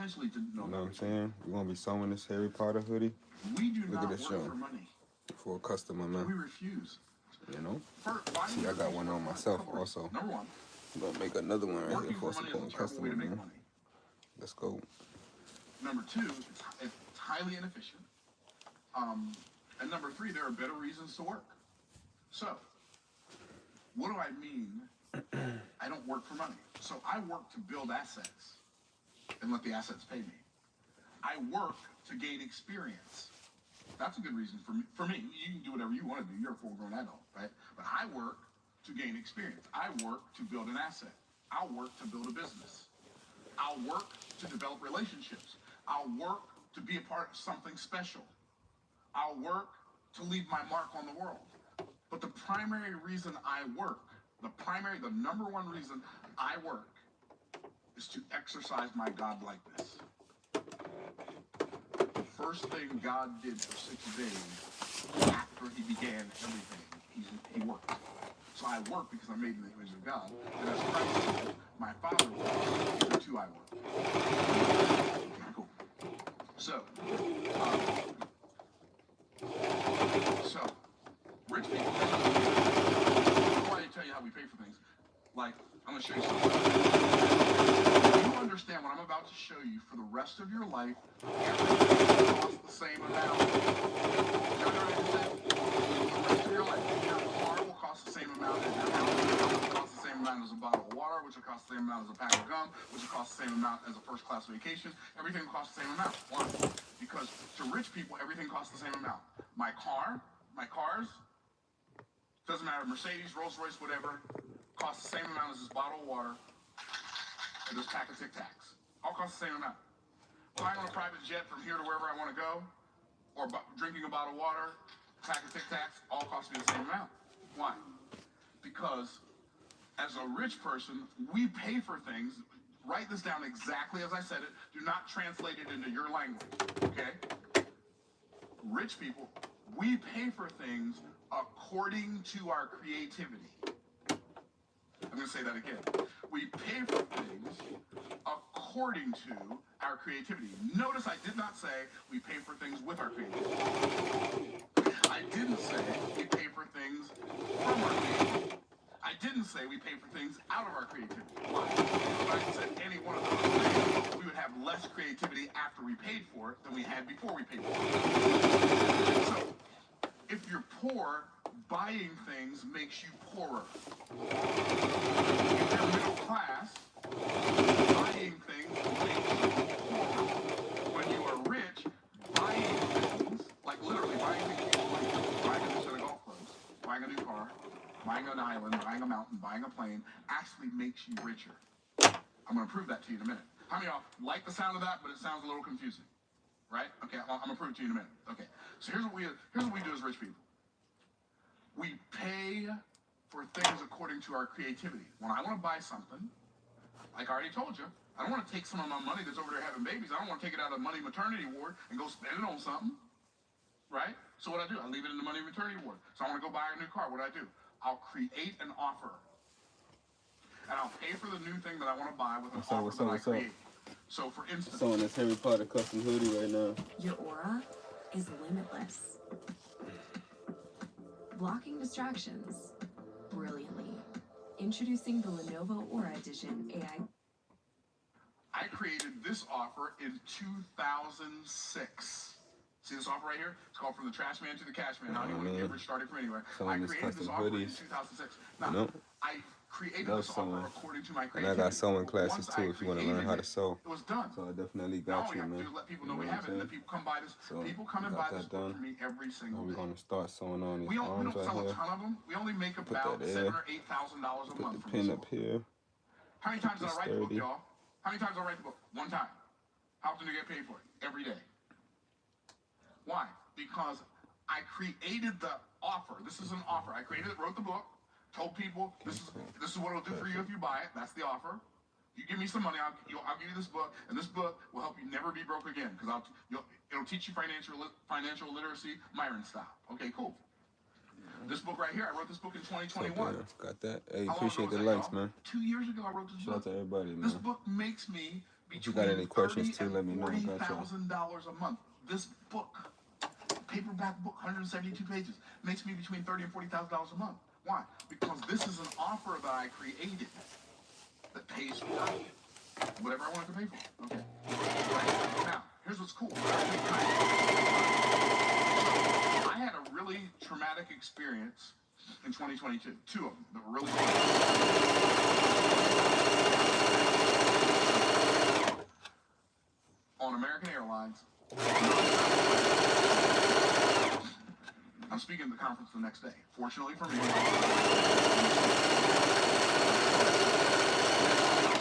initially didn't know. You know what I'm saying? We're gonna be sewing this Harry Potter hoodie. We do Look not at this work show for money. for a customer, man. We refuse. You know? Why See, I got one on myself also. Number one, I'm gonna make another one right here for a money is a supporting terrible way customer, to make man. money. Let's go. Number two, it's highly inefficient. And number three, there are better reasons to work. So, what do I mean? I don't work for money. So I work to build assets and let the assets pay me. I work to gain experience. That's a good reason for me. For me, you can do whatever you want to do. You're a full-grown adult, right? But I work to gain experience. I work to build an asset. I'll work to build a business. I'll work to develop relationships. I'll work to be a part of something special. I'll work to leave my mark on the world. But the primary reason I work, the number one reason I work is to exercise my God-likeness. The first thing God did for 6 days after he began everything, he worked. So I work because I'm made in the image of God. And as Christ said, my Father works, and too I work. Cool. So, rich people, before I tell you how we pay for things, like, I'm going to show you something. You understand what I'm about to show you for the rest of your life, everything costs the same amount. You understand? For the rest of your life, your car will cost the same amount as your house, which will cost the same amount as a bottle of water, which will cost the same amount as a pack of gum, which will cost the same amount as a first-class vacation. Everything will cost the same amount. Why? Because to rich people, everything costs the same amount. My cars, doesn't matter, Mercedes, Rolls Royce, whatever, costs the same amount as this bottle of water and this pack of Tic Tacs. All cost the same amount. Flying on a private jet from here to wherever I want to go, or drinking a bottle of water, pack of Tic Tacs, all cost me the same amount. Why? Because as a rich person, we pay for things. Write this down exactly as I said it. Do not translate it into your language, okay? Rich people, we pay for things according to our creativity. I'm going to say that again. We pay for things according to our creativity. Notice I did not say we pay for things with our creativity. I didn't say we pay for things from our creativity. I didn't say we pay for things out of our creativity. Why? If I said any one of those things, we would have less creativity after we paid for it than we had before we paid for it. So, if you're poor, buying things makes you poorer. If you're middle class, buying things makes you poorer. When you are rich, buying things, like literally buying things, like buying a new set of golf clubs, buying a new car, buying an island, buying a mountain, buying a plane, actually makes you richer. I'm going to prove that to you in a minute. How many of y'all like the sound of that, but it sounds a little confusing? Right? Okay, I'm going to prove it to you in a minute. Okay, so here's what we do as rich people. We pay for things according to our creativity. When I want to buy something, like I already told you, I don't want to take some of my money that's over there having babies. I don't want to take it out of the money maternity ward and go spend it on something. Right? So what I do, I leave it in the money maternity ward. So I want to go buy a new car. What do? I'll create an offer. And I'll pay for the new thing that I want to buy with an offer that I create. So for instance, on this Harry Potter custom hoodie right now. Your aura is limitless. Blocking distractions brilliantly. Introducing the Lenovo Aura Edition AI. I created this offer in 2006. See this offer right here? It's called From the Trash Man to the Cash Man. How do you want to get rich started from anywhere? I created this offer in 2006. Now, I created this offer according to my creativity. And I got sewing classes too if you want to learn how to sew. It was done. So I definitely got you, man. Now all you have to do is let people know we have it. And let people come buy this. So people come and buy this book from me every single day. We're going to start sewing on these we don't arms right sell here. a ton of them. We only make about $7,000 or $8,000 a month from Put the pin up here. How many times did I write the book, y'all? How many times did I write the book? One time. How often do you get paid for it? Every day. Why? Because I created the offer. This is an offer. I created it, wrote the book, told people this is what it'll do for you if you buy it. That's the offer. You give me some money, I'll give you this book, and this book will help you never be broke again because it'll teach you financial literacy, Myron style. Okay, cool. This book right here, I wrote this book in 2021. Got that. Hey, appreciate the likes, man. 2 years ago, I wrote this book. Shout out to everybody, man. This book makes me If you got any questions too, let me know. $40,000 a month. This book, paperback book, 172 pages, makes me between $30,000 and $40,000 a month. Why? Because this is an offer that I created that pays for whatever I wanted to pay for. Okay. Right. Now, here's what's cool. I had a really traumatic experience in 2022. Two of them that were really on American Airlines. I'm speaking at the conference the next day. Fortunately for me, my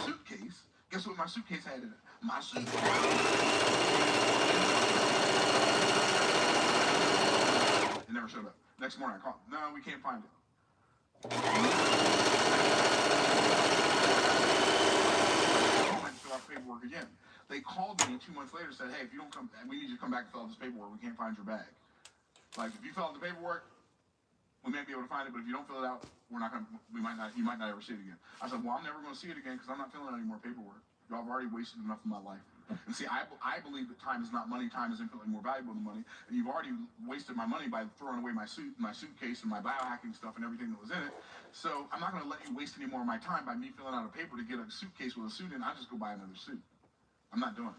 suitcase. Guess what my suitcase had in it? My suitcase. It never showed up. Next morning I called. No, we can't find it. I had to fill out paperwork again. They called me 2 months later and said, hey, if you don't come, we need you to come back and fill out this paperwork. We can't find your bag. Like, if you fill out the paperwork, we may be able to find it, but if you don't fill it out, you might not ever see it again. I said, well, I'm never going to see it again because I'm not filling out any more paperwork. Y'all have already wasted enough of my life. And see, I believe that time is not money. Time is infinitely more valuable than money. And you've already wasted my money by throwing away my suitcase and my biohacking stuff and everything that was in it. So I'm not going to let you waste any more of my time by me filling out a paper to get a suitcase with a suit in. I'll just go buy another suit. I'm not doing it.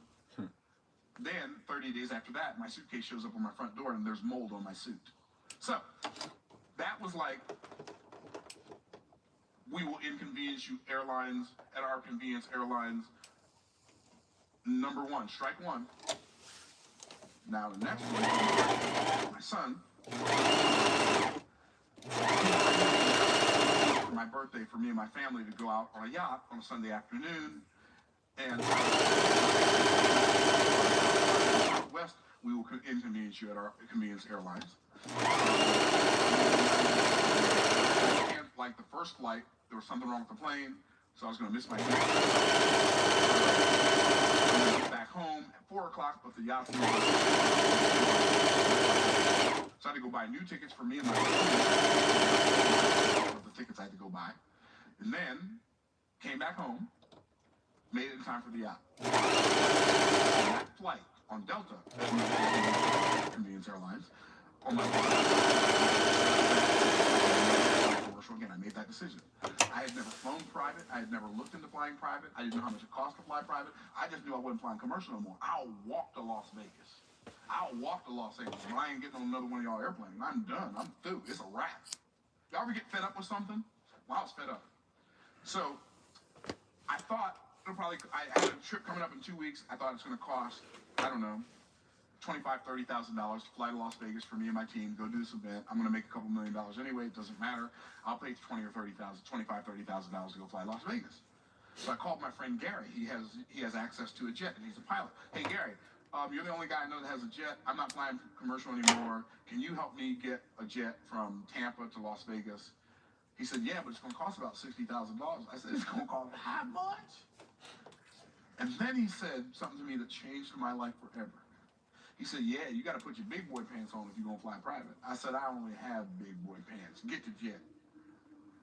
Then, 30 days after that, my suitcase shows up on my front door and there's mold on my suit. So, that was like, we will inconvenience you airlines, at our convenience airlines. Number one, strike one. Now the next one, my son, for my birthday, for me and my family to go out on a yacht on a Sunday afternoon. And Southwest, we will inconvenience you at our convenience airlines. And like the first flight, there was something wrong with the plane, so I was going to miss my flight. Get back home at 4 o'clock, but the yacht's so I had to go buy new tickets for me and my the tickets I had to go buy. And then came back home. Made it in time for the yacht. That flight on Delta, convenience airlines, on my commercial again, I made that decision. I had never flown private. I had never looked into flying private. I didn't know how much it cost to fly private. I just knew I wasn't flying commercial no more. I'll walk to Las Vegas. I'll walk to Los Angeles. But I ain't getting on another one of y'all airplanes. I'm done. I'm through. It's a wrap. Y'all ever get fed up with something? Well, I was fed up. So I thought, I had a trip coming up in 2 weeks. I thought it's going to cost, I don't know, $25,000, $30,000 to fly to Las Vegas for me and my team, go do this event. I'm going to make a couple $1 million anyway. It doesn't matter. I'll pay $25,000 or $30,000 to go fly to Las Vegas. So I called my friend Gary. He has access to a jet, and he's a pilot. Hey, Gary, you're the only guy I know that has a jet. I'm not flying commercial anymore. Can you help me get a jet from Tampa to Las Vegas? He said, yeah, but it's going to cost about $60,000. I said, it's going to cost how much? And then he said something to me that changed my life forever. He said, yeah, you got to put your big boy pants on if you're going to fly private. I said, I only have big boy pants. Get the jet.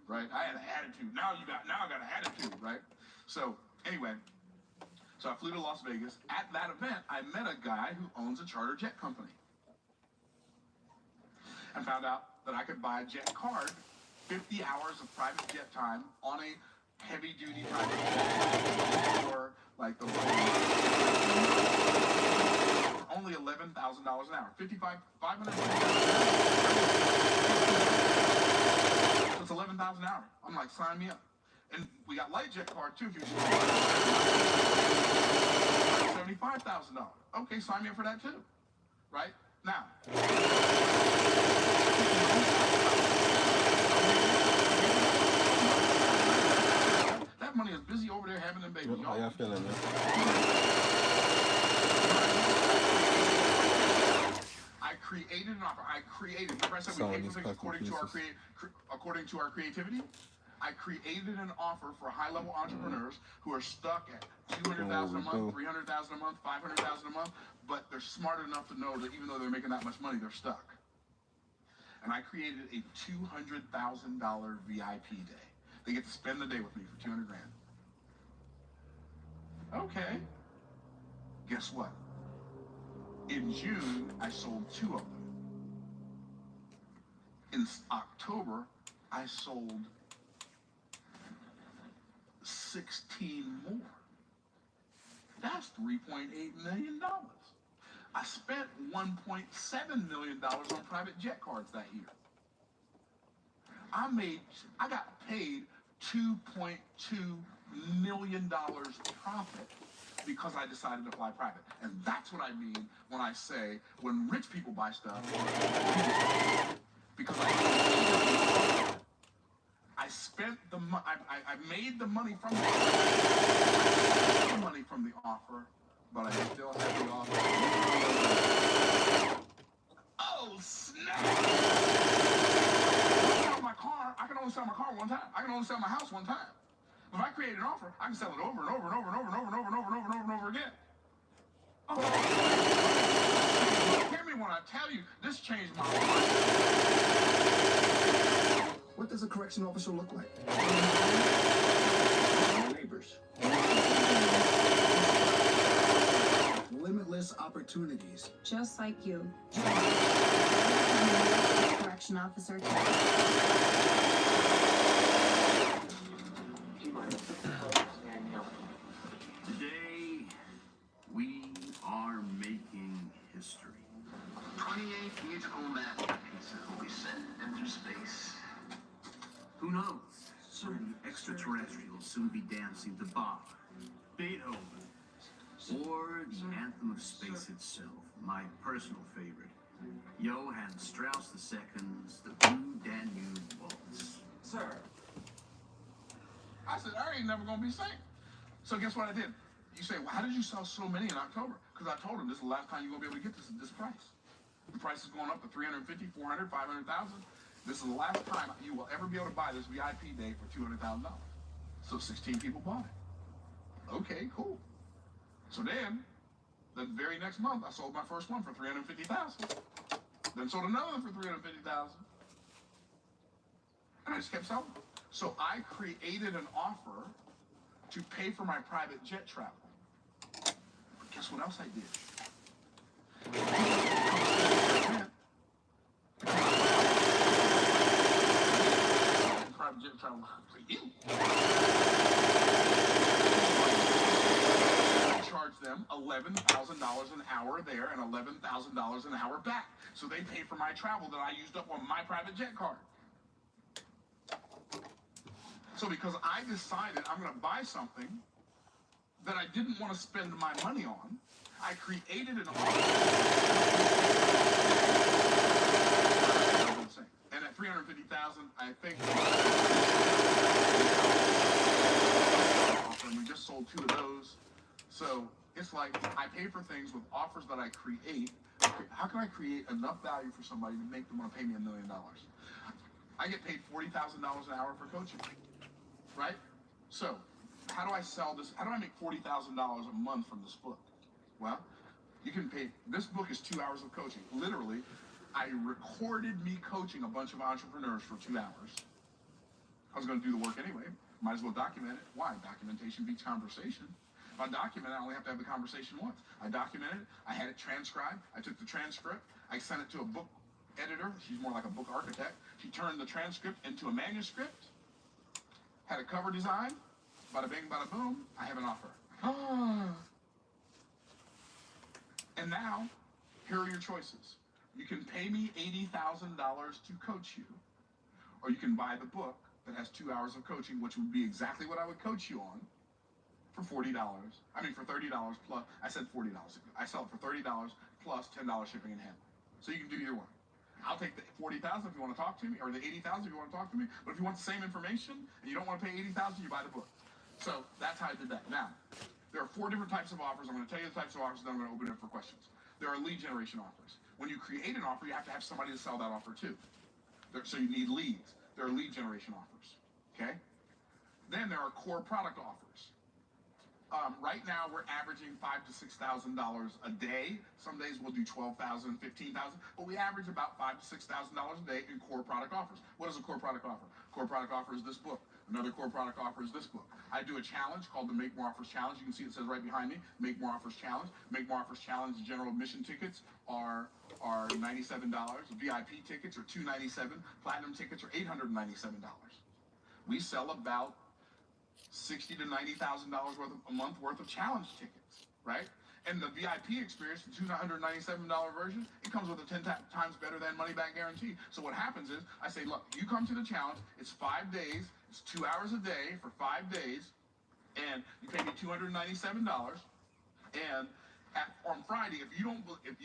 Right? I had an attitude. Now I got an attitude, right? So anyway, so I flew to Las Vegas. At that event, I met a guy who owns a charter jet company. And found out that I could buy a jet card, 50 hours of private jet time on a heavy-duty private jet for like the only $11,000 an hour, $500. So it's $11,000 an hour. I'm like, sign me up. And we got light jet card too. If you $75,000. Okay, sign me up for that too. Right now. That money is busy over there having them babies. How y'all feeling, man? I created an offer. Remember I said we pay for things according to our creativity? I created an offer for high-level entrepreneurs who are stuck at $200,000 a month, $300,000 a month, $500,000 a month, but they're smart enough to know that even though they're making that much money, they're stuck. And I created a $200,000 VIP day. They get to spend the day with me for $200,000. Okay. Guess what? In June, I sold 2 of them. In October, I sold 16 more. That's $3.8 million. I spent $1.7 million on private jet cards that year. I got paid $2.2 million profit because I decided to fly private. And that's what I mean when I say when rich people buy stuff, because I spent the money, I made the money from the offer, but I still have the offer. Oh, snap! My car, I can only sell my car one time. I can only sell my house one time. If I create an offer, I can sell it over and over and over and over and over and over and over and over and over and over again. Oh, hear me when I tell you, this changed my life. What does a correction officer look like? Neighbors. Limitless opportunities. Just like you. Correction officer. Today, we are making history. 28 musical masterpieces will be sent into space. Who knows? Certain extraterrestrials soon be dancing to Bach, Beethoven, or the anthem of space itself, my personal favorite, Johann Strauss II's The Blue Danube Waltz. Sir. I said, I ain't never gonna be safe. So guess what I did? You say, well, how did you sell so many in October? Because I told him this is the last time you're gonna be able to get this at this price. The price is going up to 350, 400, 500,000. This is the last time you will ever be able to buy this VIP day for $200,000. So 16 people bought it. Okay, cool. So then, the very next month, I sold my first one for $350,000. Then sold another for $350,000. And I just kept selling. So I created an offer to pay for my private jet travel. But guess what else I did? Private jet travel for you. I charge them $11,000 an hour there and $11,000 an hour back. So they pay for my travel that I used up on my private jet card. So because I decided I'm going to buy something that I didn't want to spend my money on, I created an offer. And at $350,000, I think, and we just sold 2 of those. So it's like I pay for things with offers that I create. How can I create enough value for somebody to make them want to pay me $1 million? I get paid $40,000 an hour for coaching, right? So how do I sell this? How do I make $40,000 a month from this book? Well, you can pay. This book is 2 hours of coaching. Literally, I recorded me coaching a bunch of entrepreneurs for 2 hours. I was going to do the work anyway. Might as well document it. Why? Documentation beats conversation. If I document it, I only have to have the conversation once. I documented it. I had it transcribed. I took the transcript. I sent it to a book editor. She's more like a book architect. She turned the transcript into a manuscript. Had a cover design. Bada bing, bada boom. I have an offer. And now, here are your choices. You can pay me $80,000 to coach you, or you can buy the book that has 2 hours of coaching, which would be exactly what I would coach you on, for $40. I mean, for $30 plus. I said $40. I sell it for $30 plus $10 shipping and handling. So you can do either one. I'll take the $40,000 if you want to talk to me, or the $80,000 if you want to talk to me. But if you want the same information and you don't want to pay $80,000, you buy the book. So that's how I did that. Now, there are 4 different types of offers. I'm going to tell you the types of offers, then I'm going to open it up for questions. There are lead generation offers. When you create an offer, you have to have somebody to sell that offer to. So you need leads. There are lead generation offers. Okay? Then there are core product offers. Right now, we're averaging $5,000 to $6,000 a day. Some days we'll do $12,000, $15,000, but we average about $5,000 to $6,000 a day in core product offers. What is a core product offer? Core product offer is this book. Another core product offer is this book. I do a challenge called the Make More Offers Challenge. You can see it says right behind me, Make More Offers Challenge. Make More Offers Challenge general admission tickets are $97. VIP tickets are $297. Platinum tickets are $897. We sell about $60,000 to $90,000 worth of a month worth of challenge tickets, right? And the VIP experience, the $297 version, it comes with a 10 times better than money back guarantee. So what happens is, I say, look, you come to the challenge, it's 5 days, it's 2 hours a day for 5 days, and you pay me $297. And on Friday, if you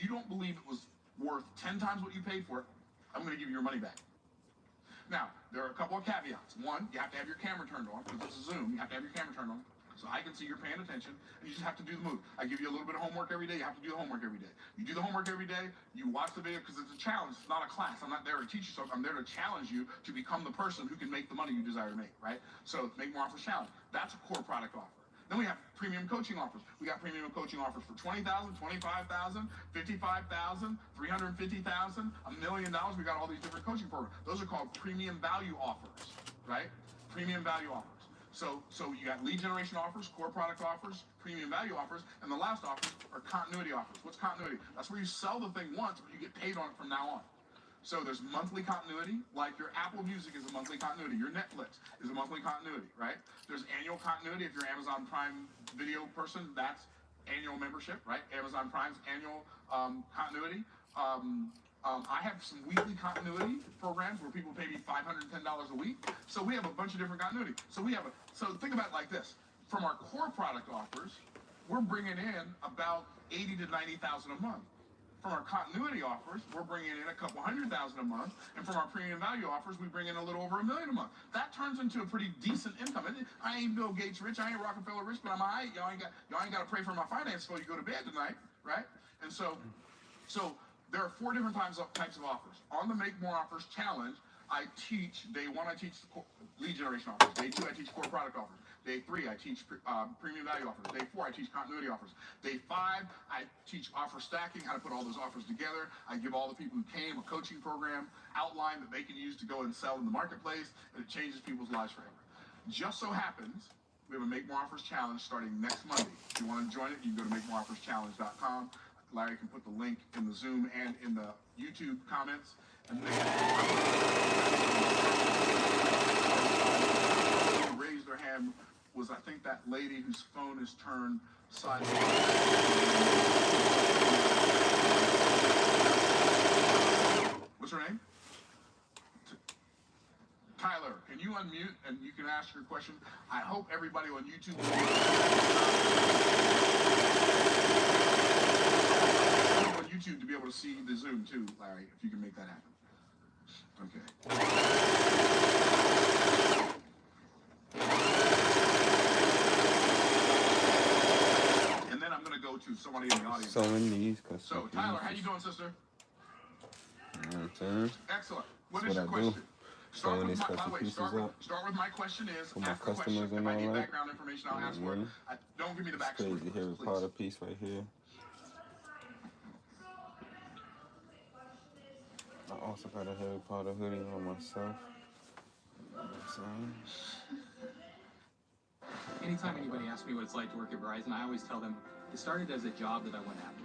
don't believe it was worth 10 times what you paid for it, I'm going to give you your money back. Now, there are a couple of caveats. One, you have to have your camera turned on, because it's a Zoom. You have to have your camera turned on, so I can see you're paying attention, and you just have to do the move. I give you a little bit of homework every day. You have to do the homework every day. You do the homework every day. You watch the video, because it's a challenge. It's not a class. I'm not there to teach you something. I'm there to challenge you to become the person who can make the money you desire to make, right? So, Make More Offers Challenge. That's a core product offer. Then we have premium coaching offers. We got premium coaching offers for $20,000, $25,000, $55,000, $350,000, $1 million. We got all these different coaching programs. Those are called premium value offers, right? Premium value offers. So you got lead generation offers, core product offers, premium value offers, and the last offers are continuity offers. What's continuity? That's where you sell the thing once, but you get paid on it from now on. So there's monthly continuity, like your Apple Music is a monthly continuity, your Netflix is a monthly continuity, right? There's annual continuity. If you're an Amazon Prime Video person, that's annual membership, right? Amazon Prime's annual continuity. I have some weekly continuity programs where people pay me $510 a week. So we have a bunch of different continuity. So think about it like this. From our core product offers, we're bringing in about $80,000 to $90,000 a month. From our continuity offers, we're bringing in a couple $100,000 a month, and from our premium value offers, we bring in a little over $1 million a month. That turns into a pretty decent income. I ain't Bill Gates rich, I ain't Rockefeller rich, but I'm all right. Y'all ain't got to pray for my finances before you go to bed tonight, right? And so there are 4 different types of offers. On the Make More Offers Challenge, I teach day 1, I teach lead generation offers. Day 2, I teach core product offers. Day 3, I teach premium value offers. Day 4, I teach continuity offers. Day 5, I teach offer stacking, how to put all those offers together. I give all the people who came a coaching program outline that they can use to go and sell in the marketplace, and it changes people's lives forever. Just so happens, we have a Make More Offers Challenge starting next Monday. If you want to join it, you can go to makemoreofferschallenge.com. Larry can put the link in the Zoom and in the YouTube comments. And who raised their hand was, I think, that lady whose phone is turned sideways. What's her name? Tyler, can you unmute and you can ask your question? I hope everybody on YouTube to be able to see the Zoom too, Larry, if you can make that happen. Okay. And then I'm going to go to somebody in the audience. So in these. So, Tyler, how you doing, sister? You know what I'm saying? Excellent. What That's is your what I question? Start with my my question is, for my ask the question. customers If and I all need that. background information, I'll ask for it. Don't give me the backstory. Crazy Harry please. Potter piece right here. I also got a Harry Potter hoodie on myself. You know what I'm saying? Anytime anybody asks me what it's like to work at Verizon, I always tell them it started as a job that I went after.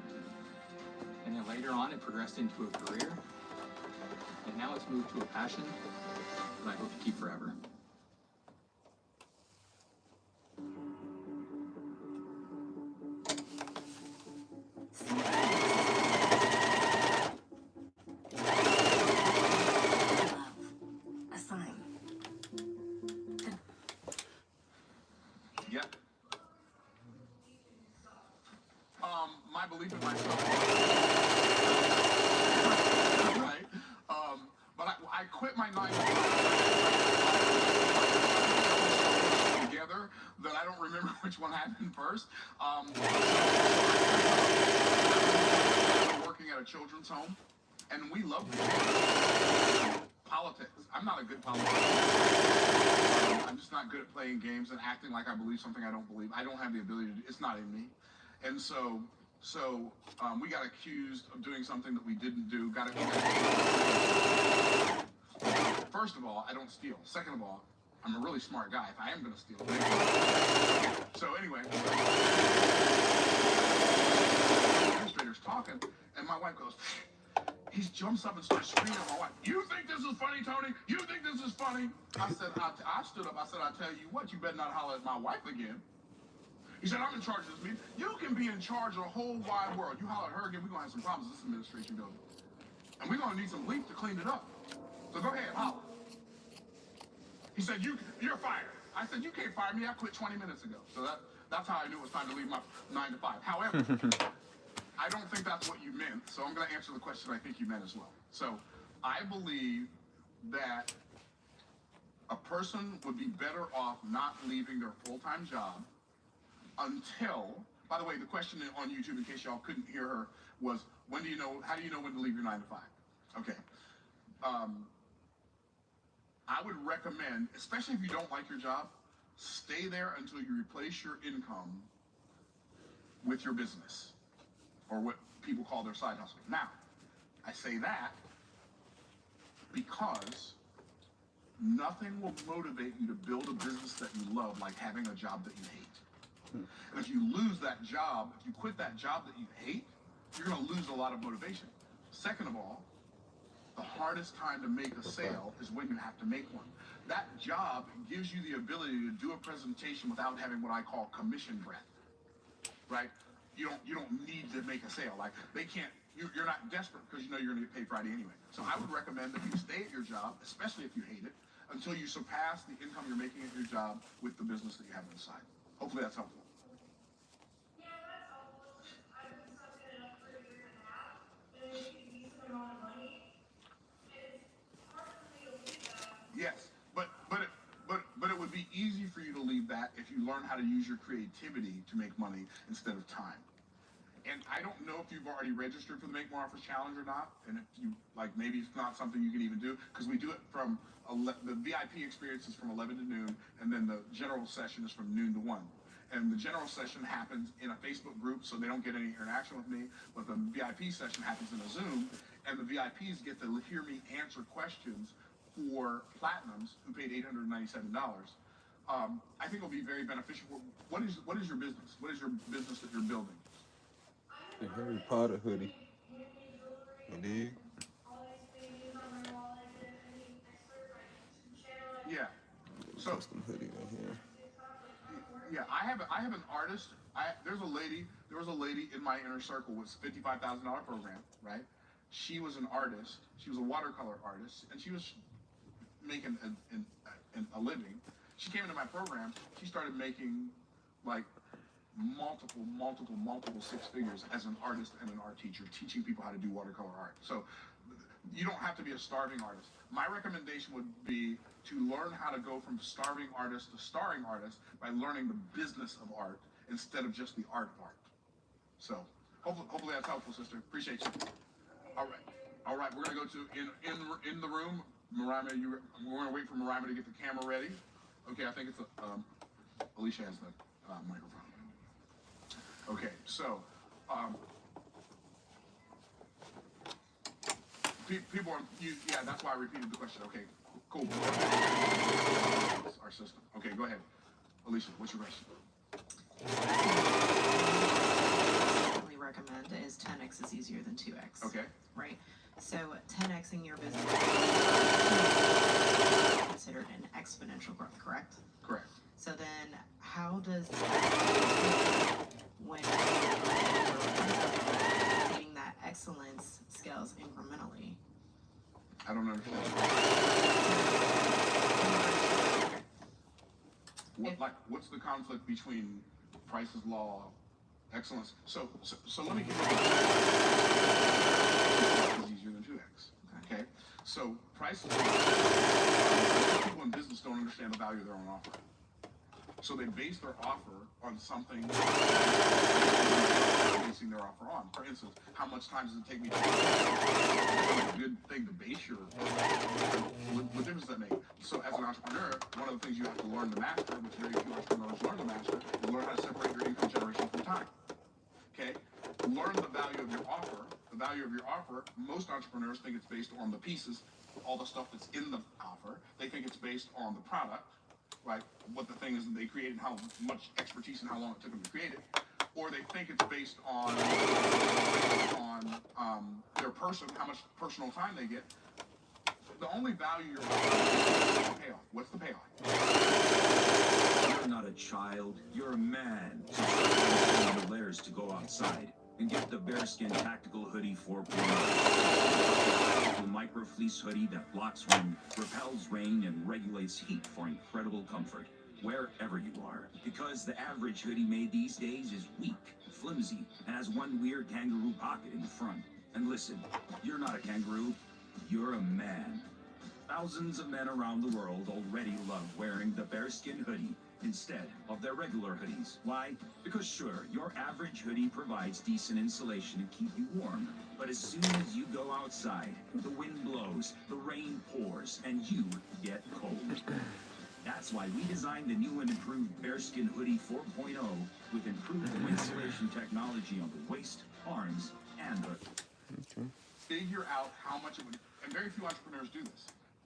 And then later on, it progressed into a career. And now it's moved to a passion that I hope to keep forever. A sign. Yep. My belief in myself. Right. But I quit my 9 to 5 together that I don't remember which one happened first. Working at a children's home, and we love politics. I'm not a good politician. I'm just not good at playing games and acting like I believe something I don't believe. I don't have the ability to. It's not in me. And so we got accused of doing something that we didn't do. First of all, I don't steal. Second of all, I'm a really smart guy. If I am gonna steal, so anyway, administrator's talking, and my wife goes. He jumps up and starts screaming at my wife. You think this is funny, Tony? You think this is funny? I said, I stood up. I said, I tell you what, you better not holler at my wife again. He said, I'm in charge of this meeting. You can be in charge of the whole wide world. You holler at her again, we're going to have some problems in this administration building. And we're going to need some bleep to clean it up. So go ahead, holler. He said, you're fired. I said, you can't fire me. I quit 20 minutes ago. So that's how I knew it was time to leave my 9 to 5. However, I don't think that's what you meant, so I'm going to answer the question I think you meant as well. So I believe that a person would be better off not leaving their full-time job until, by the way, the question on YouTube, in case y'all couldn't hear her, was, how do you know when to leave your 9 to 5? Okay. I would recommend, especially if you don't like your job, stay there until you replace your income with your business, or what people call their side hustle. Now, I say that because nothing will motivate you to build a business that you love like having a job that you hate. And if you lose that job, if you quit that job that you hate, you're going to lose a lot of motivation. Second of all, the hardest time to make a sale is when you have to make one. That job gives you the ability to do a presentation without having what I call commission breath, right? You don't need to make a sale. Like you're not desperate because you know you're going to get paid Friday anyway. So I would recommend that you stay at your job, especially if you hate it, until you surpass the income you're making at your job with the business that you have on the side. Hopefully that's helpful. Yeah, that's helpful. I've been sucking it up for a year and a half, and making a decent amount of money. And it's hard for me to leave that. Yes, but it would be easy for you to leave that if you learn how to use your creativity to make money instead of time. And I don't know if you've already registered for the Make More Offers Challenge or not, and if you, maybe it's not something you can even do, because we do it from, the VIP experience is from 11 to noon, and then the general session is from noon to 1. And the general session happens in a Facebook group, so they don't get any interaction with me, but the VIP session happens in a Zoom, and the VIPs get to hear me answer questions for platinums who paid $897. I think it'll be very beneficial. What is your business? What is your business that you're building? The Harry Potter hoodie. You dig? Yeah. So Custom hoodie right here. yeah, I have an artist. There was a lady in my inner circle with $55,000 program, right? She was an artist. She was a watercolor artist, and she was making a living. She came into my program. She started making like multiple six figures as an artist and an art teacher, teaching people how to do watercolor art. So you don't have to be a starving artist. My recommendation would be to learn how to go from starving artist to starring artist by learning the business of art instead of just the art of art. So hopefully that's helpful, sister. Appreciate you. All right. We're gonna go to in the room. Mariah, we're gonna wait for Mariah to get the camera ready. Okay, I think it's Alicia has the microphone. Okay, so people are yeah. That's why I repeated the question. Okay, cool. Our system. Okay, go ahead, Alicia. What's your question? Really recommend is 10x is easier than 2x. Okay. Right. So 10xing your business is considered an exponential growth, correct? Correct. So then, how does when seeing that excellence scales incrementally? I don't understand. What's the conflict between Price's law, excellence? So let me give you is easier than 2x. Okay. So Price's law, people in business don't understand the value of their own offer. So they base their offer on something basing their offer on. For instance, how much time does it take me to a good thing to base your what difference does that make? So as an entrepreneur, one of the things you have to learn to master, which very few entrepreneurs learn to master, is learn how to separate your income generation from time. Okay? Learn the value of your offer. The value of your offer, most entrepreneurs think it's based on the pieces, all the stuff that's in the offer. They think it's based on the product. right? What the thing is that they created, how much expertise and how long it took them to create it, or they think it's based on their person, how much personal time they get. The only value you're getting is the payoff. What's the payoff? You're not a child, you're a man. So start the layers to go outside and get the bearskin tactical hoodie 4.0. The micro fleece hoodie that blocks wind, repels rain, and regulates heat for incredible comfort wherever you are. Because the average hoodie made these days is weak, flimsy, and has one weird kangaroo pocket in the front. And listen, you're not a kangaroo, you're a man. Thousands of men around the world already love wearing the bearskin hoodie instead of their regular hoodies. Why? Because sure, your average hoodie provides decent insulation to keep you warm. But as soon as you go outside, the wind blows, the rain pours, and you get cold. That's why we designed the new and improved Bearskin Hoodie 4.0 with improved insulation technology on the waist, arms, and the... Okay. Figure out how much it would, and very few entrepreneurs do this,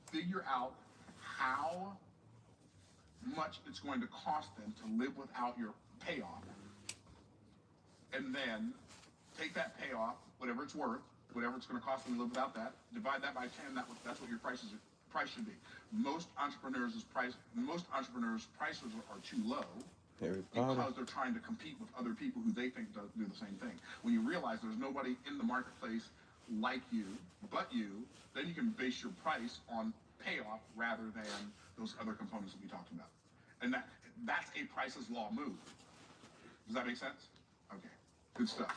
figure out how much it's going to cost them to live without your payoff, and then take that payoff, whatever it's worth, whatever it's going to cost them to live without that, divide that by 10, that's what your price should be. Most entrepreneurs' prices are too low because they're trying to compete with other people who they think do the same thing. When you realize there's nobody in the marketplace like you, but you, then you can base your price on payoff rather than those other components that we talked about. And that's a prices law move. Does that make sense? Okay, good stuff.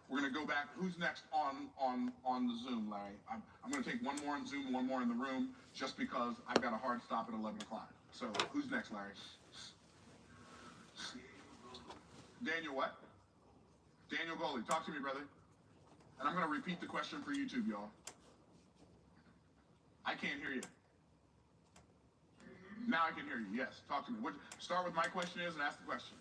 We're gonna go back. Who's next on the Zoom, Larry? I'm gonna take one more on Zoom, one more in the room, just because I've got a hard stop at 11 o'clock. So who's next, Larry? Daniel what? Daniel Goley, talk to me, brother. And I'm gonna repeat the question for YouTube, y'all. I can't hear you. Now I can hear you, yes. Talk to me. Start with my question is and ask the question.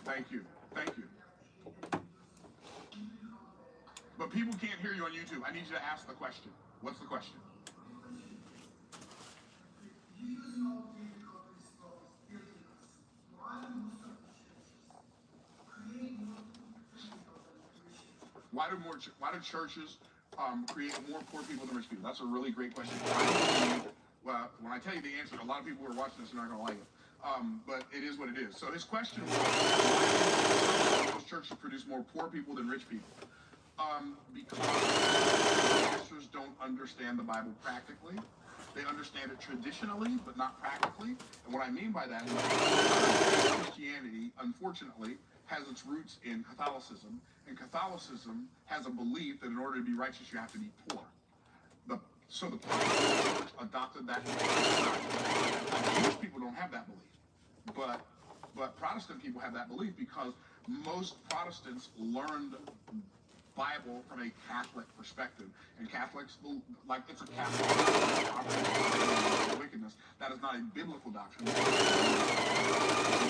Thank you. Thank you. But people can't hear you on YouTube. I need you to ask the question. What's the question? Why do churches create more poor people than rich people? That's a really great question. Well, when I tell you the answer, a lot of people who are watching this are not going to like it. But it is what it is. So his question was, why do most churches produce more poor people than rich people? Because pastors don't understand the Bible practically. They understand it traditionally, but not practically. And what I mean by that is Christianity, unfortunately, has its roots in Catholicism. And Catholicism has a belief that in order to be righteous, you have to be poor. So the Protestant church adopted that belief. Jewish people don't have that belief. But Protestant people have that belief because most Protestants learned Bible from a Catholic perspective. And Catholics, like it's a Catholic wickedness. That is not a biblical doctrine. And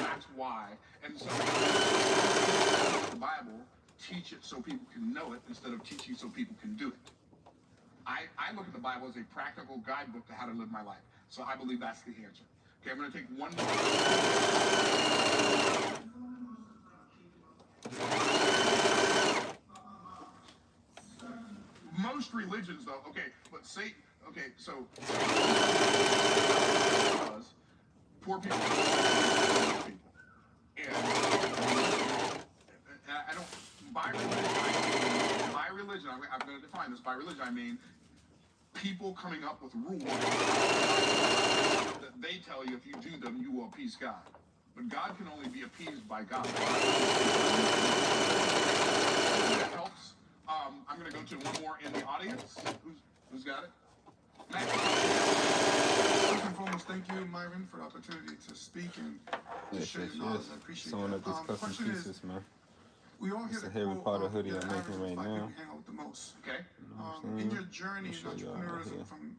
that's why. And so the Bible, teach it so people can know it instead of teaching so people can do it. I look at the Bible as a practical guidebook to how to live my life. So I believe that's the answer. Okay, I'm going to take one more. Most religions, though, okay, but say, okay, so poor people, and I don't, by religion, I'm going to define this, by religion, I mean people coming up with rules that they tell you if you do them, you will appease God. But God can only be appeased by God. That helps. I'm going to go to one more in the audience. Who's got it? Matt. First and foremost, thank you, Myron, for the opportunity to speak and to share your knowledge. I appreciate Someone that. up this custom pieces, man. We all hear It's a the Harry quote, Potter hoodie you're I'm the making average right black now. people hang out with the most. Okay. In your journey in entrepreneurship, from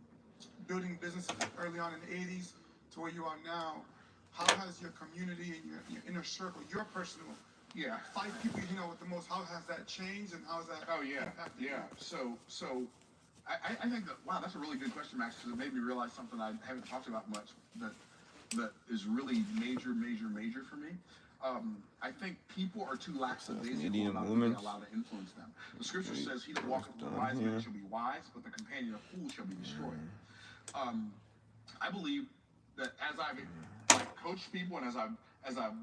building businesses early on in the 80s to where you are now, how has your community and your inner circle, your personal Yeah, 5 people you hang out with the most. How has that changed, and how has that? Oh yeah, yeah. So I think that, wow, that's a really good question, Max, because it made me realize something I haven't talked about much that is really major for me. I think people are too lackadaisical about being allowed to influence them. The scripture says, "He that walketh with a wise man shall be wise, but the companion of fools shall be destroyed." I believe that as I've coached people and as I've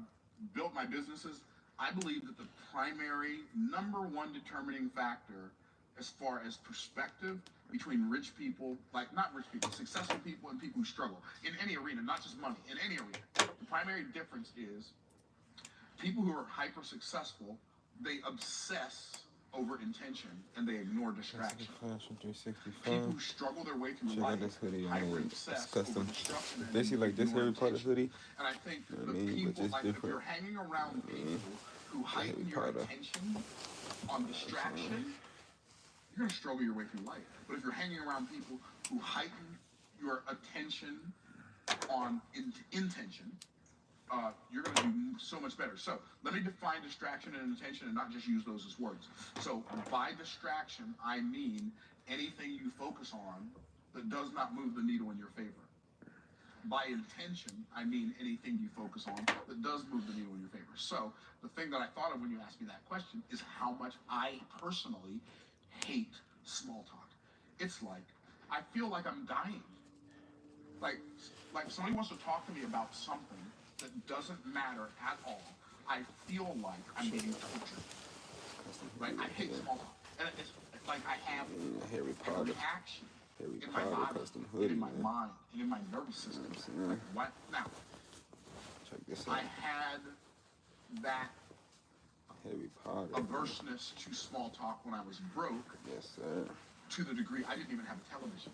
built my businesses, I believe that the primary number one determining factor as far as perspective between rich people, like not rich people, successful people and people who struggle in any arena, not just money, in any arena. The primary difference is people who are hyper successful, they obsess over intention and they ignore distraction. People who struggle their way through life, hyper obsessed over disruption. Basically like this Harry Potter hoodie. And I think the people, like if you're hanging around people who heighten your attention on distraction, you're going to struggle your way through life. But if you're hanging around people who heighten your attention on intention, you're going to do so much better. So let me define distraction and intention and not just use those as words. So by distraction, I mean anything you focus on that does not move the needle in your favor. By intention, I mean anything you focus on that does move the needle in your favor. So the thing that I thought of when you asked me that question is how much I personally hate small talk. It's like, I feel like I'm dying. Like somebody wants to talk to me about something that doesn't matter at all. I feel like I'm being tortured. Right? I hate small talk. And it's like I have a reaction in my body, and in my mind, and in my nervous system. Like, what? Now, check this out. I had that averseness to small talk when I was broke. Yes, sir. To the degree I didn't even have a television.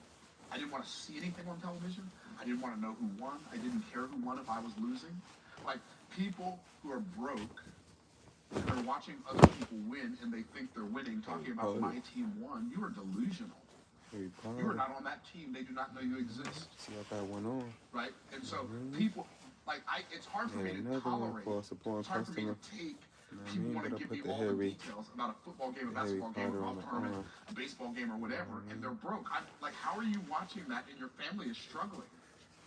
I didn't want to see anything on television. I didn't want to know who won. I didn't care who won if I was losing. Like, people who are broke and are watching other people win and they think they're winning, talking about my team won, you are delusional. You are not on that team. They do not know you exist. See, I got one on. Right? And so people, like, it's hard for me to tolerate. It's hard for me to take. People want to give me all the details about a football game, a basketball game, a golf tournament, a baseball game, or whatever, and they're broke. I'm like, how are you watching that and your family is struggling?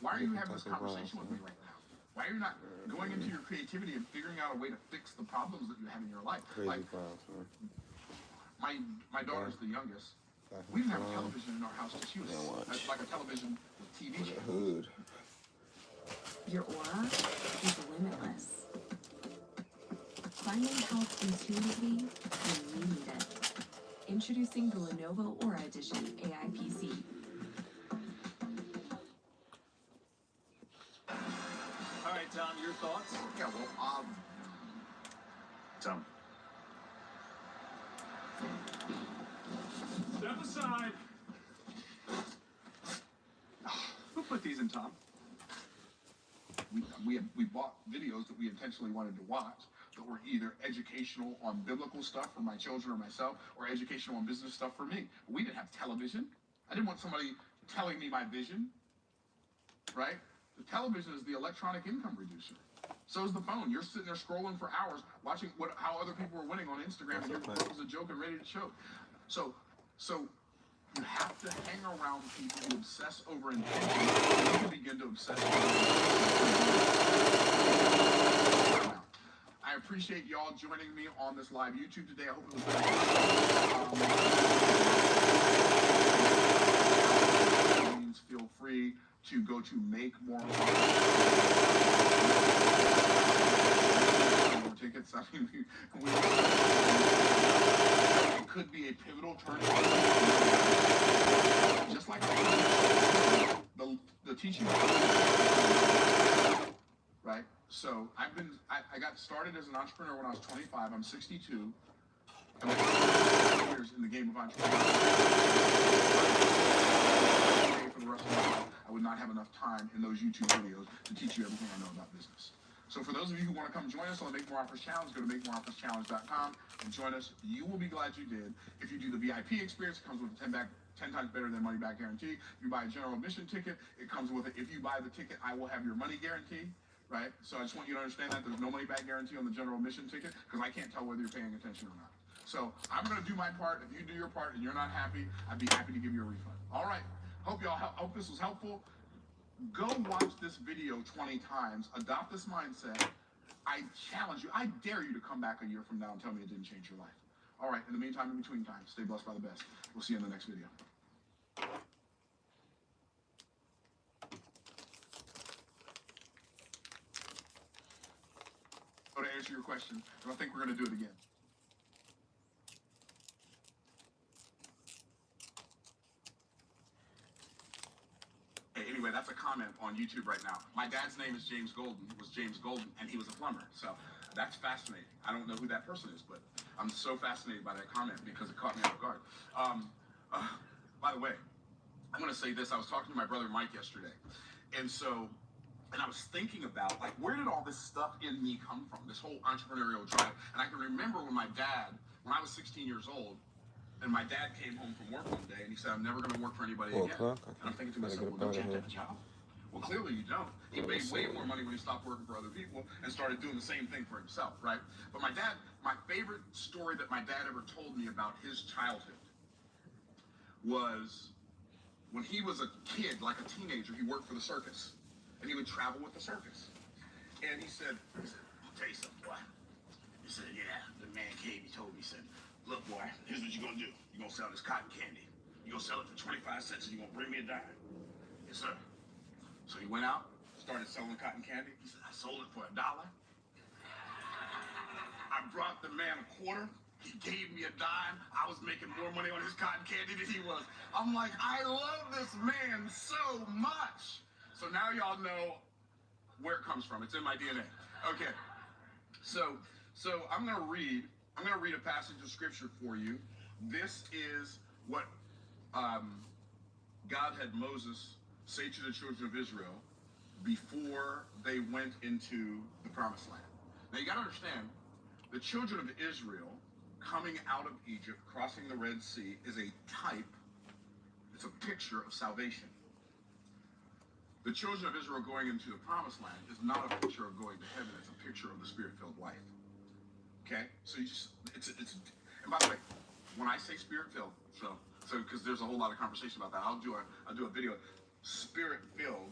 Why are you having this conversation with me right now? Why are you not going into your creativity and figuring out a way to fix the problems that you have in your life? Like, my daughter's the youngest. We didn't have a television in our house till she was like a television with TV shows. Your aura is limitless. Finding health intuitively when you need it. Introducing the Lenovo Aura Edition AI PC. All right, Tom, your thoughts? Yeah, well, Tom. Step aside. who put these in, Tom? We bought videos that we intentionally wanted to watch that were either educational on biblical stuff for my children or myself, or educational on business stuff for me. We didn't have television. I didn't want somebody telling me my vision, right? The television is the electronic income reducer. So is the phone. You're sitting there scrolling for hours, watching how other people are winning on Instagram, and your phone is a joke and ready to choke. So you have to hang around people who obsess over intention. You can begin to obsess over intention. I appreciate y'all joining me on this live YouTube today. I hope it was very feel free to go to make more tickets. I mean, it could be a pivotal turning point. Just like the teaching, right? So I got started as an entrepreneur when I was 25. I'm 62. I went 5 years in the game of entrepreneurship. For the rest of my life, I would not have enough time in those YouTube videos to teach you everything I know about business. So for those of you who want to come join us on the Make More Offers Challenge, go to MakeMoreOffersChallenge.com and join us. You will be glad you did. If you do the VIP experience, it comes with a 10 times better than money back guarantee. If you buy a general admission ticket, it comes with it. If you buy the ticket, I will have your money guarantee. right? So I just want you to understand that there's no money back guarantee on the general admission ticket because I can't tell whether you're paying attention or not. So I'm going to do my part. If you do your part and you're not happy, I'd be happy to give you a refund. All right. Hope this was helpful. Go watch this video 20 times. Adopt this mindset. I challenge you. I dare you to come back a year from now and tell me it didn't change your life. All right. In the meantime, in between time, stay blessed by the best. We'll see you in the next video. To answer your question, and I think we're going to do it again. Hey, anyway, that's a comment on YouTube right now. My dad's name is James Golden. Was James Golden, and he was a plumber. So that's fascinating. I don't know who that person is, but I'm so fascinated by that comment because it caught me off guard. By the way, I'm going to say this. I was talking to my brother Mike yesterday, and I was thinking about, like, where did all this stuff in me come from? This whole entrepreneurial drive. And I can remember when I was 16 years old, and my dad came home from work one day, and he said, I'm never going to work for anybody again. And I'm thinking to myself, well, don't you have to have a job? Well, clearly you don't. He made way more money when he stopped working for other people and started doing the same thing for himself, right? But my favorite story that my dad ever told me about his childhood was when he was a kid, like a teenager, he worked for the circus. And he would travel with the circus. And he said, I'll tell you something, boy. He said, yeah, the man came, he told me, he said, look, boy, here's what you're going to do. You're going to sell this cotton candy. You're going to sell it for 25 cents and you're going to bring me a dime. Yes, sir. So he went out, started selling cotton candy. He said, I sold it for $1. I brought the man a quarter. He gave me a dime. I was making more money on his cotton candy than he was. I'm like, I love this man so much. So now y'all know where it comes from. It's in my DNA. Okay. So I'm gonna read a passage of scripture for you. This is what God had Moses say to the children of Israel before they went into the promised land. Now you gotta understand, the children of Israel coming out of Egypt, crossing the Red Sea, is a type, it's a picture of salvation. The children of Israel going into the promised land is not a picture of going to heaven. It's a picture of the spirit-filled life. Okay? So you just, and by the way, when I say spirit-filled, so because there's a whole lot of conversation about that, I'll do a video. Spirit-filled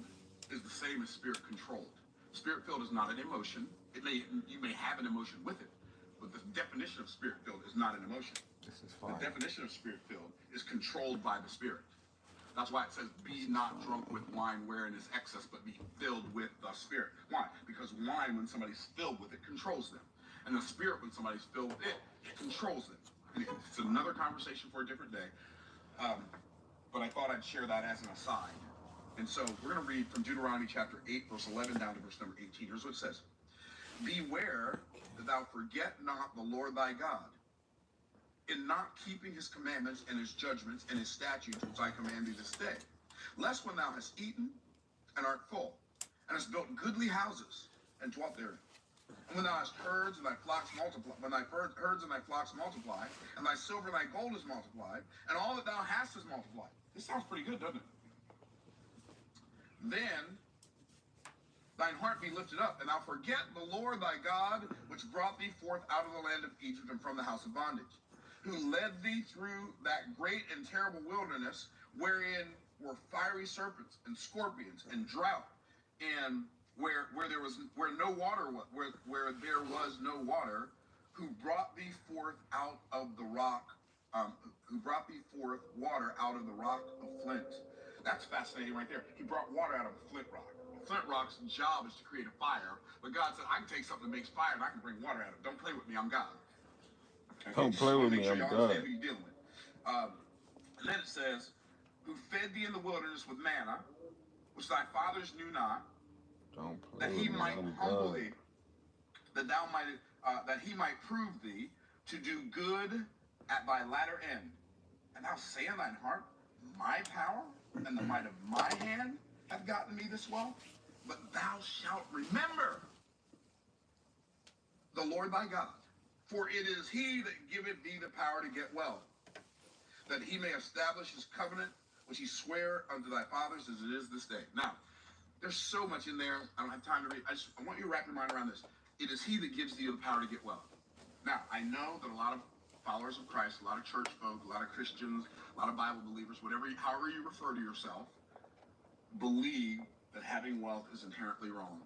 is the same as spirit-controlled. Spirit-filled is not an emotion. You may have an emotion with it, but the definition of spirit-filled is not an emotion. This is fine. The definition of spirit-filled is controlled by the Spirit. That's why it says, be not drunk with wine wherein is excess, but be filled with the Spirit. Why? Because wine, when somebody's filled with it, controls them. And the Spirit, when somebody's filled with it, it controls them. And it's another conversation for a different day. But I thought I'd share that as an aside. And so we're going to read from Deuteronomy chapter 8, verse 11 down to verse number 18. Here's what it says. Beware that thou forget not the Lord thy God, in not keeping his commandments and his judgments and his statutes which I command thee this day, lest when thou hast eaten and art full, and hast built goodly houses and dwelt therein, and when thou hast herds and thy flocks multiply, when thy herds and thy flocks multiply, and thy silver and thy gold is multiplied, and all that thou hast is multiplied. This sounds pretty good, doesn't it? Then thine heart be lifted up, and thou forget the Lord thy God, which brought thee forth out of the land of Egypt and from the house of bondage, who led thee through that great and terrible wilderness, wherein were fiery serpents and scorpions and drought, and where there was no water, where there was no water, who brought thee forth out of the rock, who brought thee forth water out of the rock of flint. That's fascinating right there. He brought water out of a flint rock. A flint rock's job is to create a fire, but God said, I can take something that makes fire and I can bring water out of it. Don't play with me, I'm God. Okay? Don't play with me, I'm God. Who you're dealing with. And then it says, who fed thee in the wilderness with manna, which thy fathers knew not, that he might humble thee, that he might prove thee to do good at thy latter end. And thou say in thine heart, my power and the might of my hand have gotten me this wealth. But thou shalt remember the Lord thy God, for it is he that giveth thee the power to get wealth, that he may establish his covenant, which he sware unto thy fathers as it is this day. Now, There's so much in there. I don't have time to read. I want you to wrap your mind around this. It is He that gives you the power to get wealth. Now, I know that a lot of followers of Christ, a lot of church folk, a lot of Christians, a lot of Bible believers, however you refer to yourself, believe that having wealth is inherently wrong.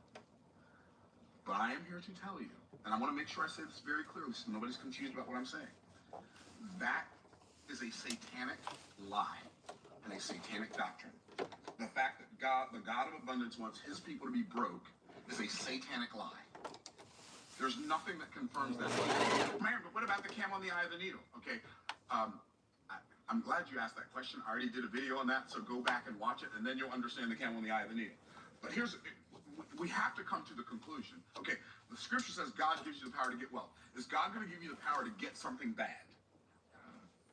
But I am here to tell you, and I want to make sure I say this very clearly so nobody's confused about what I'm saying. That is a satanic lie and a satanic doctrine. The fact that God, the God of abundance, wants His people to be broke is a satanic lie. There's nothing that confirms that. Man, but what about the camel in the eye of the needle? Okay, I'm glad you asked that question. I already did a video on that, so go back and watch it, and then you'll understand the camel in the eye of the needle. But we have to come to the conclusion. Okay, the scripture says God gives you the power to get wealth. Is God going to give you the power to get something bad?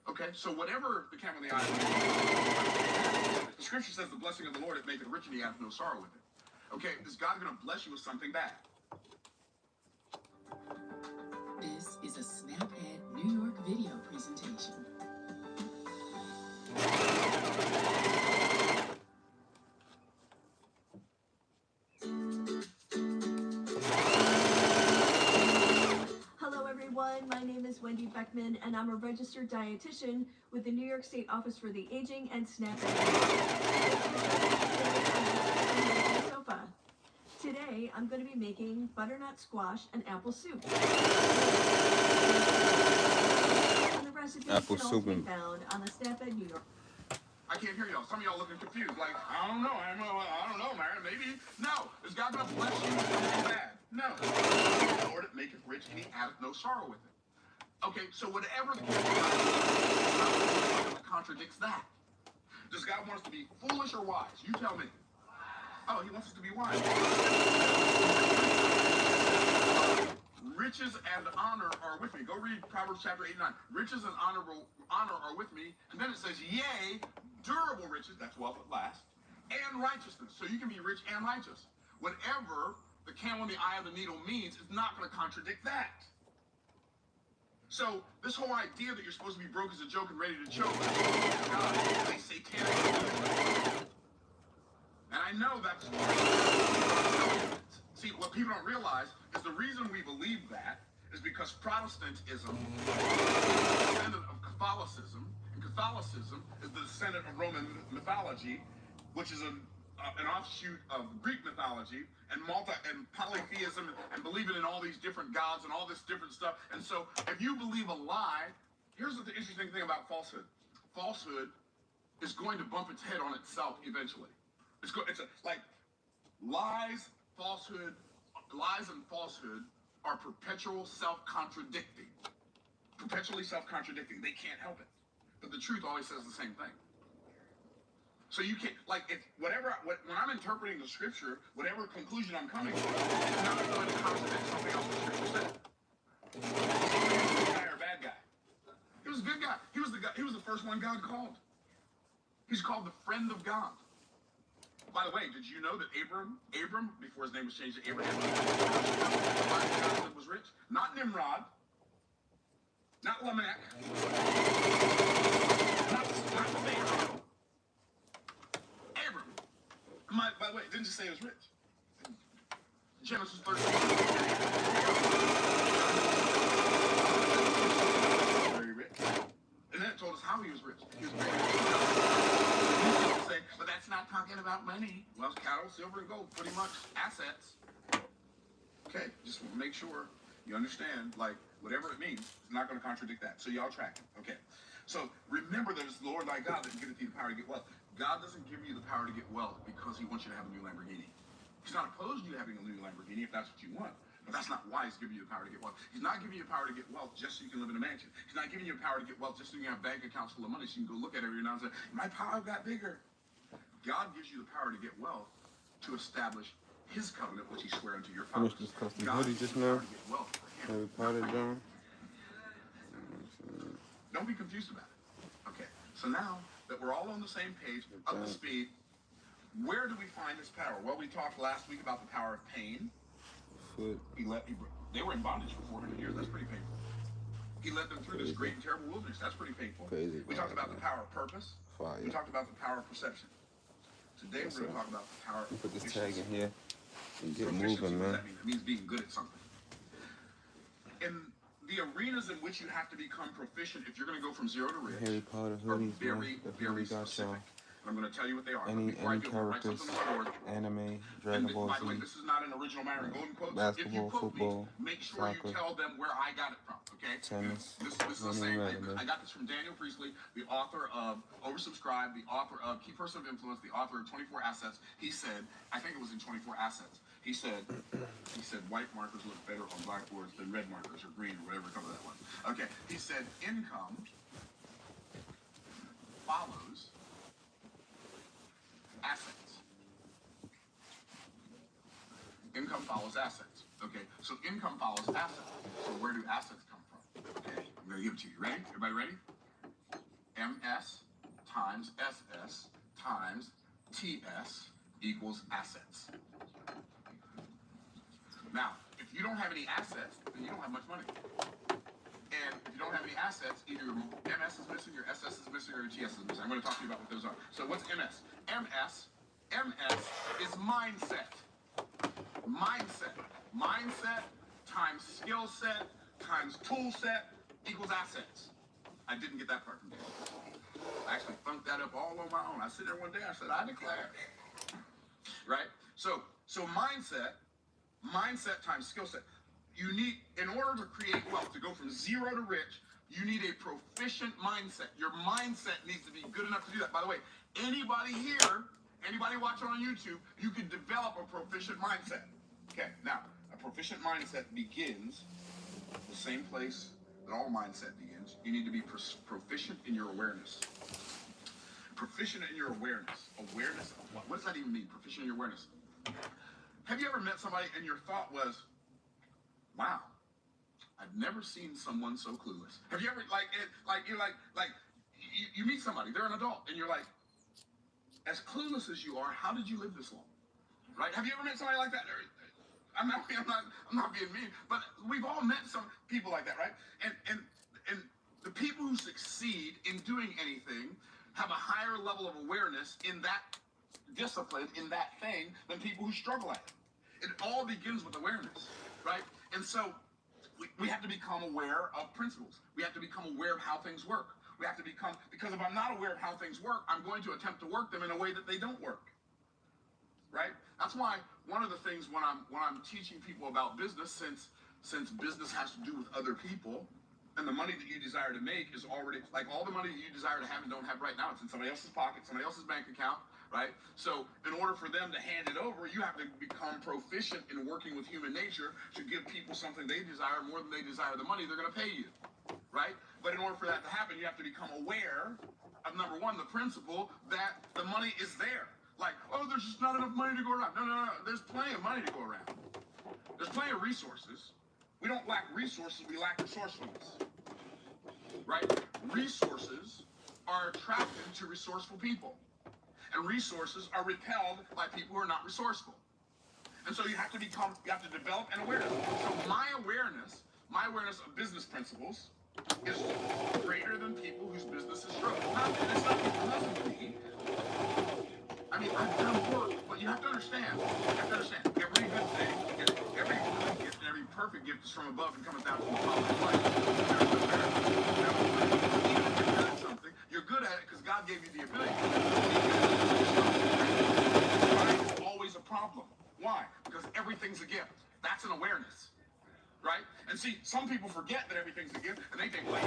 Okay, so whatever the camel in the eye of the needle, the scripture says the blessing of the Lord, it maketh rich and He hath no sorrow with it. Okay, is God going to bless you with something bad? This is a Snaphead New York video presentation. Hello everyone, my name is Wendy Beckman and I'm a registered dietitian with the New York State Office for the Aging and Snaphead. Today, I'm going to be making butternut squash and apple soup. And the recipe can also be found on the Snaphead New York. I can't hear y'all. Some of y'all looking confused. Like, I don't know, man. Maybe. No. Is God going to bless you with something bad? No. The Lord that maketh rich and He hath no sorrow with it. Okay, so whatever the case contradicts that. Does God want us to be foolish or wise? You tell me. Oh, He wants us to be wise. Riches and honor are with me. Go read Proverbs chapter 8 and 9. Riches and honor are with me. And then it says, yea, durable riches, that's wealth at last, and righteousness. So you can be rich and righteous. Whatever the camel in the eye of the needle means is not going to contradict that. So this whole idea that you're supposed to be broke is a joke and ready to choke is a satanic. And I know that's... See, what people don't realize is the reason we believe that is because Protestantism is the descendant of Catholicism, and Catholicism is the descendant of Roman mythology, which is an offshoot of Greek mythology, and polytheism, and believing in all these different gods and all this different stuff. And so, if you believe a lie, here's the interesting thing about falsehood. Falsehood is going to bump its head on itself eventually. Like lies and falsehood are perpetual self-contradicting. Perpetually self-contradicting. They can't help it. But the truth always says the same thing. So you can't, like, when I'm interpreting the scripture, whatever conclusion I'm coming to, is not going to contradict something else the scripture said. He was a good guy or a bad guy. He was a good guy. He was the first one God called. He's called the friend of God. By the way, did you know that Abram, before his name was changed to Abraham, was rich? Not Nimrod, not Lamech, not Pharaoh. Abram. By the way, it didn't just say he was rich. Genesis 13. Very rich. And then it told us how he was rich. He was very rich. But that's not talking about money. Well, cattle, silver, and gold, pretty much assets. Okay, just want to make sure you understand, like, whatever it means, it's not going to contradict that. So y'all tracking. Okay. So remember that it's the Lord thy God that giveth thee the power to get wealth. God doesn't give you the power to get wealth because He wants you to have a new Lamborghini. He's not opposed to you having a new Lamborghini if that's what you want. But that's not why He's giving you the power to get wealth. He's not giving you the power to get wealth just so you can live in a mansion. He's not giving you the power to get wealth just so you can have bank accounts full of money so you can go look at it every now and say, my power got bigger. God gives you the power to get wealth to establish His covenant, which He swore unto your fathers. Finished this custom hoodie just now. Have it potted down. Don't be confused about it. Okay, so now that we're all on the same page, up to speed, where do we find this power? Well, we talked last week about the power of pain. Foot. They were in bondage for 400 years. That's pretty painful. He led them through this great and terrible wilderness. That's pretty painful. Crazy. We talked about the power of purpose. Fire. We talked about the power of perception. Today we're going to talk about the power of Put this tag in here and get proficiency. moving, What does man. that mean? It means being good at something. In the arenas in which you have to become proficient, if you're going to go from zero to rich, Harry Potter are hoodies, very, man. very Got specific. y'all. And I'm going to tell you what they are. Any Before I do, I'm going to write characters, something on the board. anime, And Dragon Ball by the way, Z, this is not an original Myron Golden quote. If you basketball, quote football, me, make sure soccer, you tell them where I got it from, okay? tennis, This is the many same other, thing. man. I got this from Daniel Priestley, the author of Oversubscribed, the author of Key Person of Influence, the author of 24 Assets. He said, I think it was in 24 Assets, he said, white markers look better on blackboards than red markers or green or whatever color that was. Okay, he said, income follows assets. Income follows assets. Okay, so income follows assets. So where do assets come from? Okay, I'm going to give it to you. Ready? Everybody ready? MS times SS times TS equals assets. Now, if you don't have any assets, then you don't have much money. And if you don't have any assets, either your MS is missing, your SS is missing, or your TS is missing. I'm going to talk to you about what those are. So what's MS? MS is mindset. Mindset. Mindset times skill set times tool set equals assets. I didn't get that part from Daniel. I actually funked that up all on my own. I sit there one day, I said, I declare. Right? So mindset times skill set. You need, in order to create wealth, to go from zero to rich, you need a proficient mindset. Your mindset needs to be good enough to do that. By the way, anybody here, anybody watching on YouTube, you can develop a proficient mindset. Okay, now, a proficient mindset begins the same place that all mindset begins. You need to be proficient in your awareness. Proficient in your awareness. Awareness of what? What does that even mean, proficient in your awareness? Have you ever met somebody and your thought was, wow, I've never seen someone so clueless. Have you ever, you meet somebody, they're an adult, and you're like, as clueless as you are, how did you live this long? Right? Have you ever met somebody like that? I'm not being mean, but we've all met some people like that, right? And the people who succeed in doing anything have a higher level of awareness in that discipline, in that thing, than people who struggle at it. It all begins with awareness, right? And so we have to become aware of principles. We have to become aware of how things work. We have to become, because if I'm not aware of how things work, I'm going to attempt to work them in a way that they don't work. Right? That's why one of the things when I'm teaching people about business, since business has to do with other people, and the money that you desire to make is already, like all the money that you desire to have and don't have right now, it's in somebody else's pocket, somebody else's bank account, right? So in order for them to hand it over, you have to become proficient in working with human nature to give people something they desire more than they desire the money they're going to pay you, right? But in order for that to happen, you have to become aware of, number one, the principle that the money is there. Like, oh, there's just not enough money to go around. No. There's plenty of money to go around. There's plenty of resources. We don't lack resources, we lack resourcefulness. Right? Resources are attracted to resourceful people. And resources are repelled by people who are not resourceful. And so you have to develop an awareness. So my awareness of business principles is greater than people whose businesses struggle. It's not because of me. I mean, I've done work, but you have to understand, every good thing, every good gift and every perfect gift is from above and comes down from the Father of light. Even if you're good at something, you're good at it because God gave you the ability. It's always a problem. Why? Because everything's a gift. That's an awareness. Right? And see, some people forget that everything's a gift, and they think, well,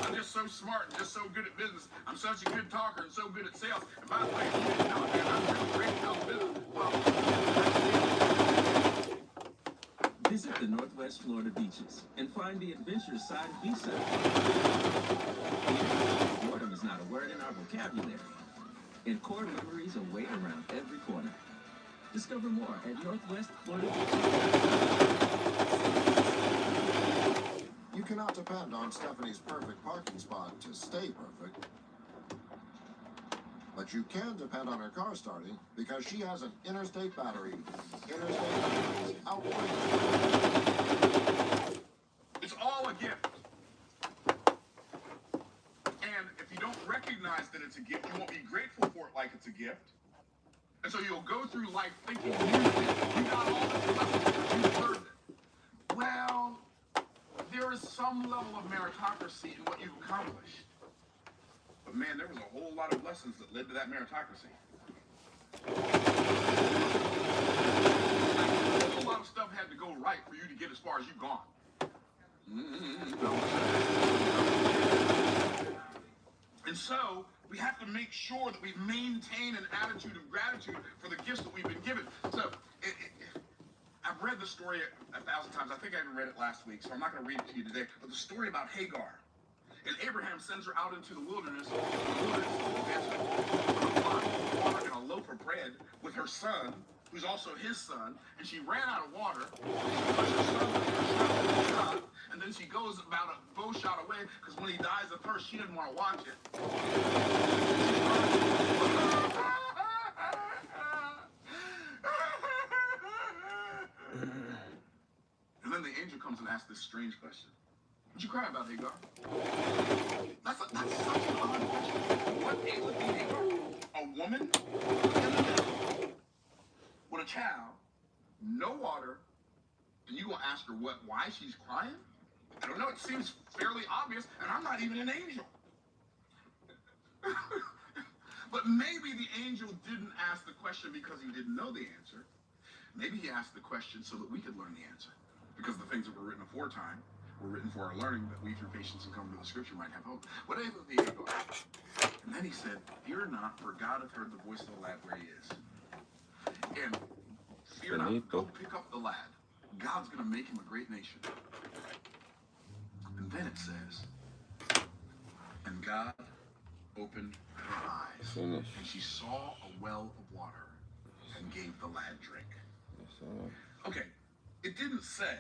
I'm just so smart and just so good at business. I'm such a good talker and so good at sales. And by the way, you didn't know it, man. I'm really great at selling business. Well, visit the Northwest Florida beaches and find the adventurous side of B-side. Boredom is not a word in our vocabulary, and core memories await around every corner. Discover more at Northwest Florida Beach. You cannot depend on Stephanie's perfect parking spot to stay perfect. But you can depend on her car starting because she has an interstate battery. Interstate batteries outrageous. It's all a gift. And if you don't recognize that it's a gift. You won't be grateful for it like it's a gift. And so you'll go through life thinking you got all this stuff, you deserve it. Well, there is some level of meritocracy in what you've accomplished. But man, there was a whole lot of lessons that led to that meritocracy. A whole lot of stuff had to go right for you to get as far as you've gone. And so, we have to make sure that we maintain an attitude of gratitude for the gifts that we've been given. So, I've read the story 1,000 times. I think I even read it last week, so I'm not going to read it to you today. But the story about Hagar. And Abraham sends her out into the wilderness water and a loaf of bread with her son, who's also his son, and she ran out of water. And then she goes about a bow shot away because when he dies of thirst, she didn't want to watch it. And then the angel comes and asks this strange question. What you cry about, Hagar? That's such an odd question. What aileth thee, Hagar? A woman in the desert with a child, no water, and you gonna ask her why she's crying? I don't know, it seems fairly obvious, and I'm not even an angel. But maybe the angel didn't ask the question because he didn't know the answer. Maybe he asked the question so that we could learn the answer. Because the things that were written aforetime were written for our learning, that we through patience and coming to the scripture might have hope. What aileth thee, Hagar? And then he said, fear not, for God hath heard the voice of the lad where he is. And fear not, go pick up the lad. God's going to make him a great nation. And then it says, and God opened her eyes, and she saw a well of water, and gave the lad drink. Okay, it didn't say,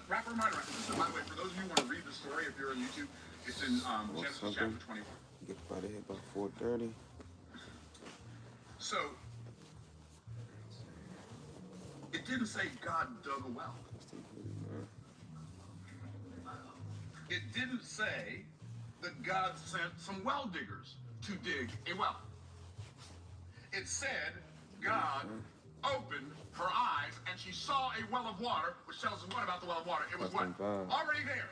wrap a reminder. This is, by the way, for those of you who want to read the story, if you're on YouTube, it's in Genesis chapter 21. Get out of here by 4:30. So, it didn't say God dug a well. It didn't say that God sent some well diggers to dig a well. It said God opened her eyes and she saw a well of water, which tells us what about the well of water? It was what? Already there.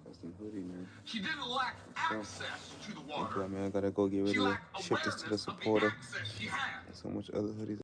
That's the hoodie, man. She didn't lack access to the water. Okay, man, I gotta go get ready to ship this to the supporter. She had. So much other hoodies.